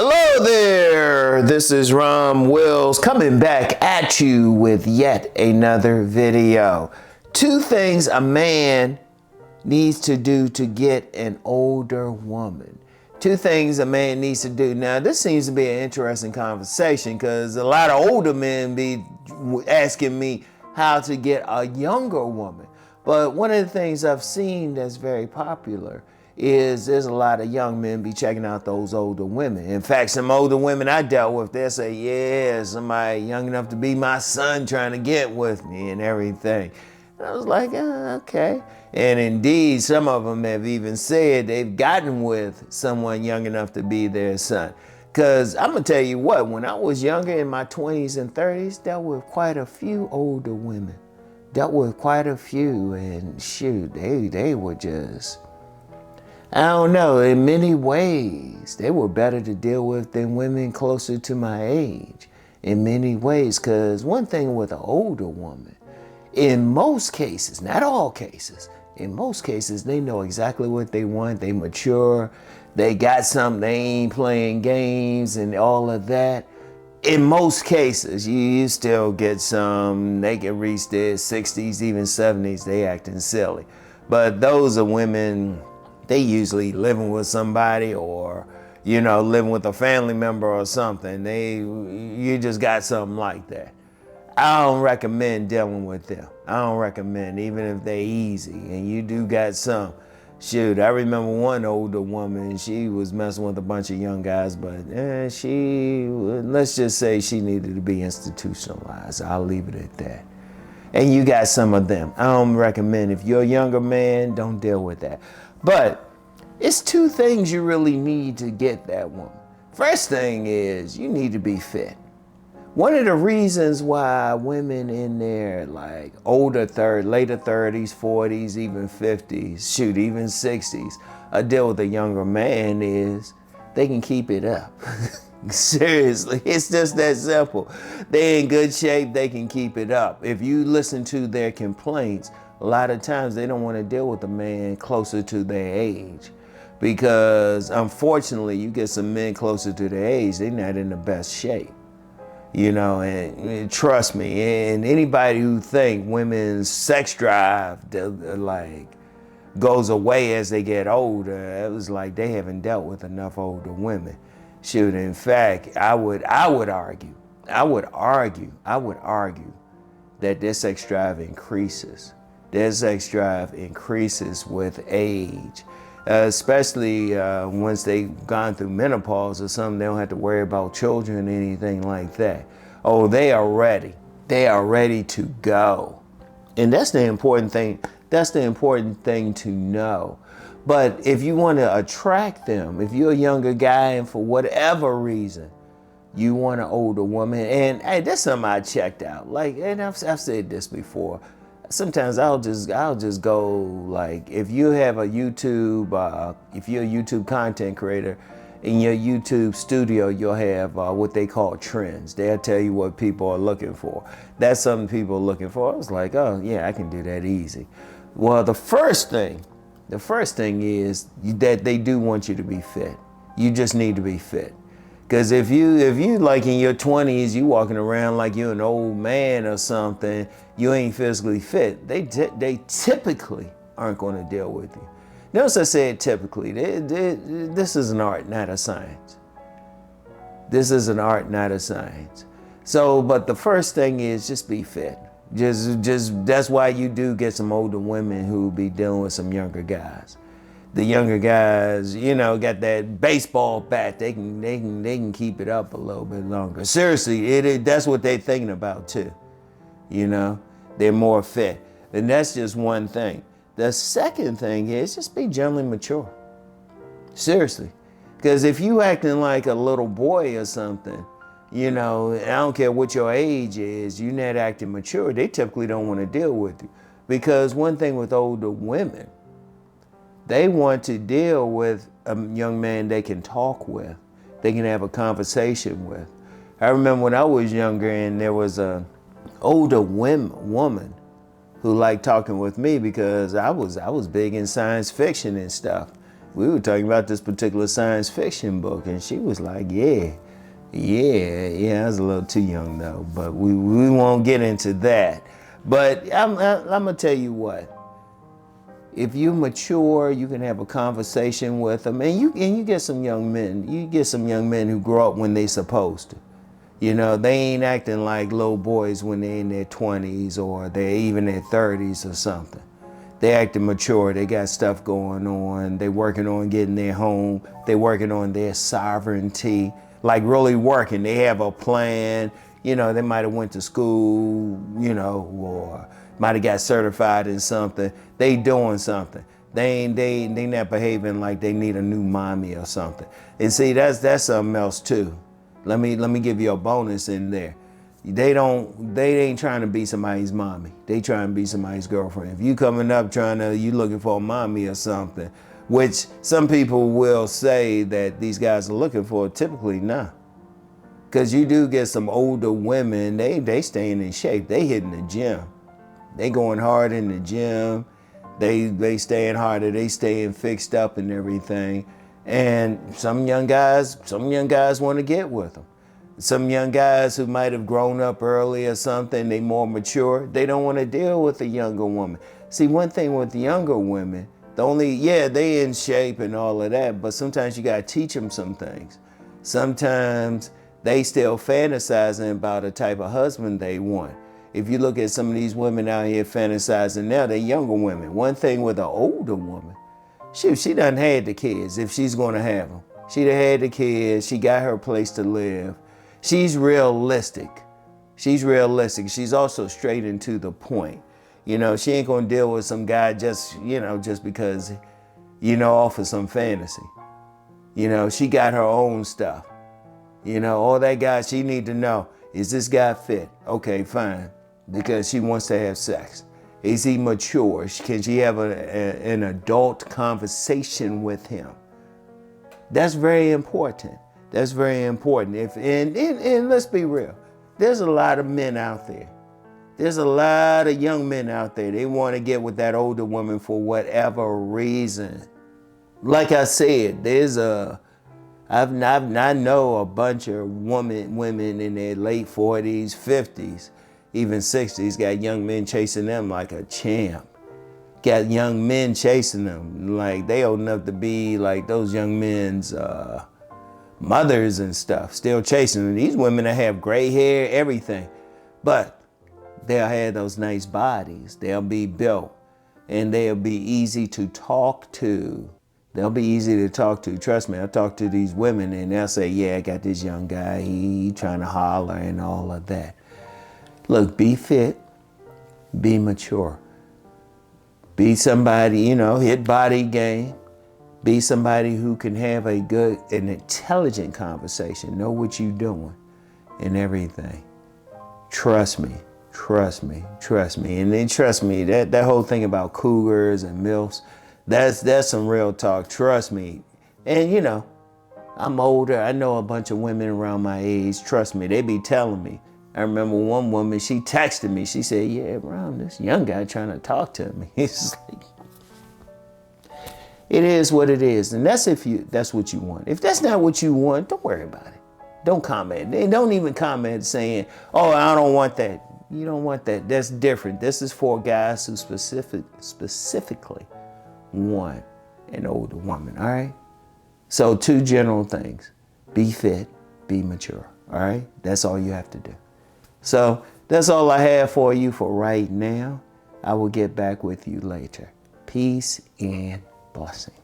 Hello there, this is Rom Wills coming back at you with yet another video. 2 things a man needs to do to get an older woman. 2 things a man needs to do. Now this seems to be an interesting conversation because a lot of older men be asking me how to get a younger woman. But one of the things I've seen that's very popular is there's a lot of young men be checking out those older women. In fact, some older women I dealt with, they'll say, yeah, somebody young enough to be my son trying to get with me and everything. And I was like, okay. And indeed, some of them have even said they've gotten with someone young enough to be their son. Because I'm going to tell you what, when I was younger in my 20s and 30s, dealt with quite a few older women. Dealt with quite a few, and shoot, they were just, I don't know, in many ways, they were better to deal with than women closer to my age. In many ways, because one thing with an older woman, in most cases, not all cases, in most cases, they know exactly what they want, they mature, they got something, they ain't playing games and all of that. In most cases, you still get some, they can reach their 60s, even 70s, they acting silly. But those are women, they usually living with somebody or, you know, living with a family member or something. You just got something like that. I don't recommend dealing with them. I don't recommend, even if they easy and you do got some. Shoot, I remember one older woman, she was messing with a bunch of young guys, but let's just say she needed to be institutionalized. I'll leave it at that. And you got some of them. I don't recommend, if you're a younger man, don't deal with that. But it's 2 things you really need to get that woman. First thing is you need to be fit. One of the reasons why women in their like later 30s, 40s, even 50s, shoot, even 60s, deal with a younger man is they can keep it up. Seriously, it's just that simple. They're in good shape, they can keep it up. If you listen to their complaints, a lot of times they don't want to deal with a man closer to their age. Because unfortunately, you get some men closer to their age, they're not in the best shape. You know, and trust me, and anybody who think women's sex drive like goes away as they get older, it was like they haven't dealt with enough older women. Shoot, in fact, I would argue that their sex drive increases. Their sex drive increases with age. Especially once they've gone through menopause or something, they don't have to worry about children or anything like that. Oh, they are ready. They are ready to go. And that's the important thing. That's the important thing to know. But if you want to attract them, if you're a younger guy and for whatever reason, you want an older woman, and hey, that's something I checked out. Like, and I've said this before. Sometimes I'll just go, like, if you have a YouTube, if you're a YouTube content creator, in your YouTube studio, you'll have what they call trends. They'll tell you what people are looking for. That's something people are looking for. I was like, oh yeah, I can do that easy. Well, the first thing is that they do want you to be fit. You just need to be fit. Because if you like in your 20s, you walking around like you're an old man or something, you ain't physically fit, they typically aren't going to deal with you. Notice I said typically. This is an art, not a science. This is an art, not a science. So, but the first thing is just be fit. Just that's why you do get some older women who be dealing with some younger guys. The younger guys, you know, got that baseball bat. They can keep it up a little bit longer. Seriously, that's what they're thinking about too. You know, they're more fit, and that's just one thing. The second thing is just be generally mature. Seriously, because if you acting like a little boy or something, you know, I don't care what your age is, you're not acting mature. They typically don't want to deal with you, because one thing with older women, they want to deal with a young man they can talk with, they can have a conversation with. I remember when I was younger and there was a older woman who liked talking with me because I was big in science fiction and stuff. we were talking about this particular science fiction book, and she was like, yeah, I was a little too young though, but we won't get into that. But I'm gonna tell you what. If you mature, you can have a conversation with them, and you get some young men. You get some young men who grow up when they supposed to. You know, they ain't acting like little boys when they're in their 20s or they're even their 30s or something. They acting mature. They got stuff going on. They working on getting their home. They working on their sovereignty, like really working. They have a plan. You know, they might have went to school, you know, or might have got certified in something. They doing something. They not behaving like they need a new mommy or something. And see, that's something else too. Let me give you a bonus in there. They ain't trying to be somebody's mommy. They trying to be somebody's girlfriend. If you coming up you looking for a mommy or something, which some people will say that these guys are looking for, typically not. Because you do get some older women, they staying in shape. They hitting the gym. They going hard in the gym. They staying harder. They staying fixed up and everything. And some young guys want to get with them. Some young guys who might have grown up early or something, they more mature, they don't want to deal with a younger woman. See, one thing with the younger women, they in shape and all of that, but sometimes you got to teach them some things. Sometimes they still fantasizing about a type of husband they want. If you look at some of these women out here fantasizing now, they're younger women. One thing with an older woman, she done had the kids if she's going to have them. She done had the kids. She got her place to live. She's realistic. She's also straight and to the point. You know, she ain't going to deal with some guy just because, off of some fantasy. You know, she got her own stuff. You know, all that guy, she need to know, is this guy fit? Okay, fine. Because she wants to have sex. Is he mature? Can she have an adult conversation with him? That's very important. That's very important. And let's be real. There's a lot of men out there. There's a lot of young men out there. They want to get with that older woman for whatever reason. Like I said, I know a bunch of women in their late 40s, 50s, even 60s, got young men chasing them like a champ. Got young men chasing them like they old enough to be like those young men's mothers and stuff, still chasing them. These women that have gray hair, everything, but they'll have those nice bodies. They'll be built and they'll be easy to talk to. They'll be easy to talk to. Trust me, I talk to these women and they'll say, yeah, I got this young guy, he trying to holler and all of that. Look, be fit, be mature. Be somebody, hit body game. Be somebody who can have a good and intelligent conversation. Know what you're doing and everything. Trust me. And then trust me, that whole thing about cougars and MILFs, that's some real talk. Trust me. And I'm older. I know a bunch of women around my age. Trust me, they be telling me. I remember one woman, she texted me. She said, yeah, Rom, this young guy trying to talk to me. It's like, it is what it is. And that's that's what you want. If that's not what you want, don't worry about it. Don't comment. And don't even comment saying, oh, I don't want that. You don't want that. That's different. This is for guys who specifically want an older woman, all right? So 2 general things. Be fit, be mature, all right? That's all you have to do. So that's all I have for you for right now. I will get back with you later. Peace and blessings.